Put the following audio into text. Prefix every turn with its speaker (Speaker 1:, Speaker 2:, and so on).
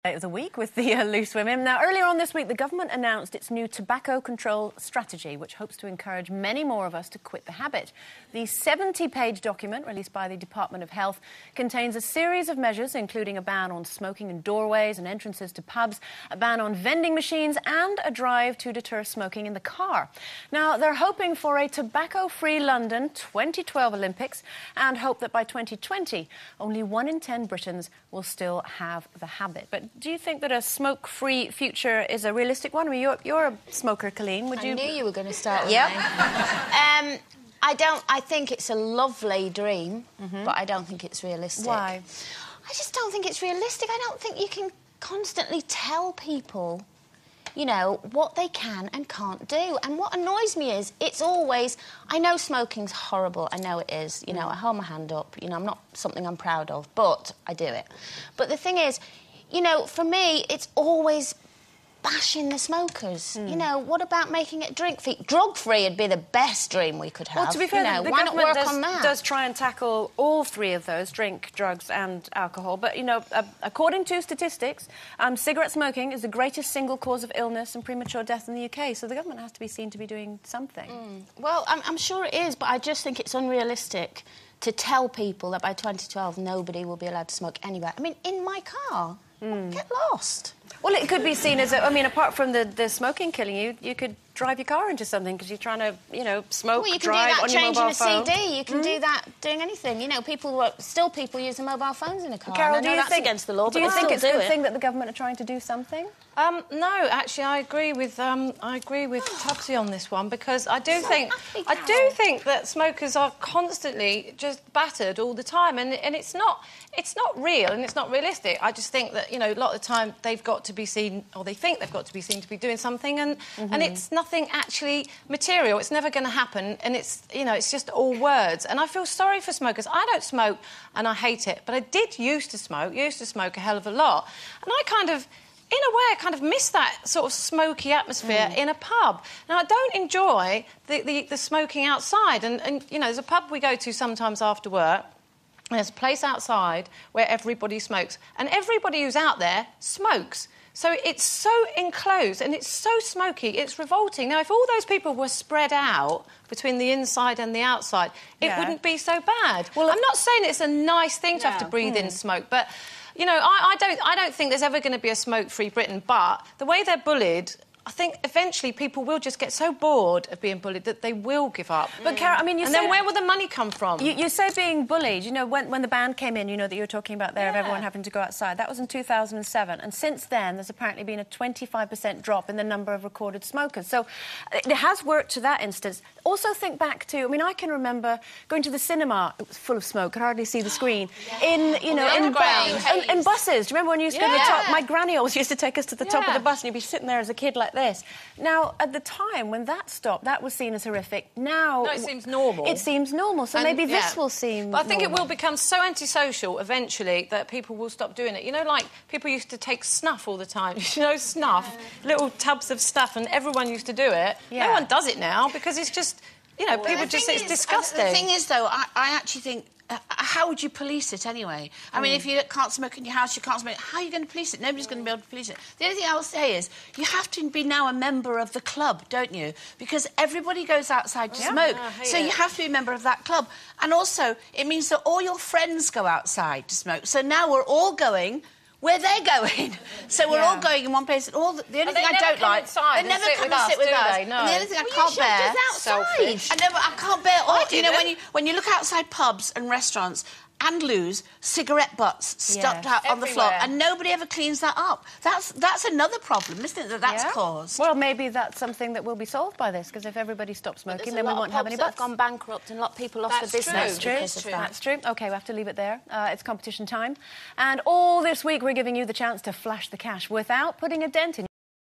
Speaker 1: Of the week with the loose women. Now, earlier on this week, the government announced its new tobacco control strategy, which hopes to encourage many more of us to quit the habit. The 70-page document, released by the Department of Health, contains a series of measures, including a ban on smoking in doorways and entrances to pubs, a ban on vending machines, and a drive to deter smoking in the car. Now, they're hoping for a tobacco-free London 2012 Olympics and hope that by 2020, only 1 in 10 Britons will still have the habit. But do you think that a smoke-free future is a realistic one? I mean, you're a smoker, Coleen. Would you?
Speaker 2: I knew you were going to start with
Speaker 1: yep.
Speaker 2: me. I think it's a lovely dream, but I don't think it's realistic.
Speaker 1: Why?
Speaker 2: I just don't think it's realistic. I don't think you can constantly tell people, you know, what they can and can't do. And what annoys me is it's always... I know smoking's horrible. I know it is. You know, I hold my hand up. You know, I'm not something I'm proud of, but I do it. But the thing is, you know, for me, it's always bashing the smokers. You know, what about making it drink-free? Drug-free would be the best dream we could have.
Speaker 1: Well, to be fair,
Speaker 2: you know,
Speaker 1: the
Speaker 2: why not
Speaker 1: government
Speaker 2: work on that?
Speaker 1: does try and tackle all three of those, drink, drugs and alcohol. But, you know, according to statistics, cigarette smoking is the greatest single cause of illness and premature death in the UK, so the government has to be seen to be doing something.
Speaker 2: Well, I'm sure it is, but I just think it's unrealistic to tell people that by 2012 nobody will be allowed to smoke anywhere. I mean, in my car, get lost.
Speaker 1: Well, it could be seen as, I mean, apart from the smoking killing you, you could drive your car into something because you're trying to, you know, smoke,
Speaker 2: well, you can
Speaker 1: drive
Speaker 2: do that
Speaker 1: on your mobile phone.
Speaker 2: changing a CD. You can do that doing anything. You know, people use mobile phones in a car.
Speaker 1: Carol,
Speaker 2: do you think against the law?
Speaker 1: Do you think it's a good thing that the government are trying to do something?
Speaker 3: No, actually, I agree with Tubbsy on this one because I do think that smokers are constantly just battered all the time, and it's not real and it's not realistic. I just think that, you know, a lot of the time they've got to be seen, or they think they've got to be seen to be doing something, and it's nothing actually material. It's never going to happen, and it's, you know, it's just all words. And I feel sorry for smokers. I don't smoke, and I hate it, but I did used to smoke a hell of a lot, and I kind of, in a way, I kind of miss that sort of smoky atmosphere in a pub. Now, I don't enjoy the smoking outside, and you know, there's a pub we go to sometimes after work. There's a place outside where everybody smokes, and everybody who's out there smokes. So it's so enclosed and it's so smoky, it's revolting. Now, if all those people were spread out between the inside and the outside, it wouldn't be so bad. Well, I'm not saying it's a nice thing to have to breathe in smoke, but, you know, I don't think there's ever going to be a smoke-free Britain, but the way they're bullied, I think eventually people will just get so bored of being bullied that they will give up.
Speaker 1: But, Carol, I mean, you say...
Speaker 3: then where will the money come from?
Speaker 1: You say being bullied. You know, when the ban came in, you know, that you were talking about there of everyone having to go outside. That was in 2007. And since then, there's apparently been a 25% drop in the number of recorded smokers. So it has worked to that instance. Also think back to... I mean, I can remember going to the cinema. It was full of smoke. Could hardly see the screen. In, you know, in buses. Do you remember when you used to go to the top? My granny always used to take us to the top of the bus and you'd be sitting there as a kid like this. Now, at the time, when that stopped, that was seen as horrific. Now...
Speaker 3: No, it seems normal.
Speaker 1: It seems normal, so maybe this will seem
Speaker 3: But I think
Speaker 1: normal.
Speaker 3: it will become so antisocial eventually that people will stop doing it. You know, like, people used to take snuff all the time. You know, snuff, little tubs of stuff, and everyone used to do it. No one does it now because it's just, you know, people just... It's disgusting.
Speaker 4: The thing is, though, I actually think... how would you police it anyway? I mean, if you can't smoke in your house, you can't smoke... How are you going to police it? Nobody's going to be able to police it. The only thing I will say is you have to be now a member of the club, don't you? Because everybody goes outside to smoke, so you have to be a member of that club. And also, it means that all your friends go outside to smoke. So now we're all going... where they're going. So we're all going in one place. And the only thing I don't like... They never come and sit with us. And the only thing I can't bear...
Speaker 2: Selfish.
Speaker 4: I know, but I can't bear... you know, when you look outside pubs and restaurants and loos, cigarette butts stuck out on the floor, and nobody ever cleans that up. That's another problem, isn't it, that's caused?
Speaker 1: Well, maybe that's something that will be solved by this, because if everybody stops smoking, then we won't have any butts.
Speaker 2: There's a lot of pubs that have gone bankrupt and a lot of people lost their business because of that.
Speaker 1: That's true. OK, we have to leave it there. It's competition time. And all this week, we're giving you the chance to flash the cash without putting a dent in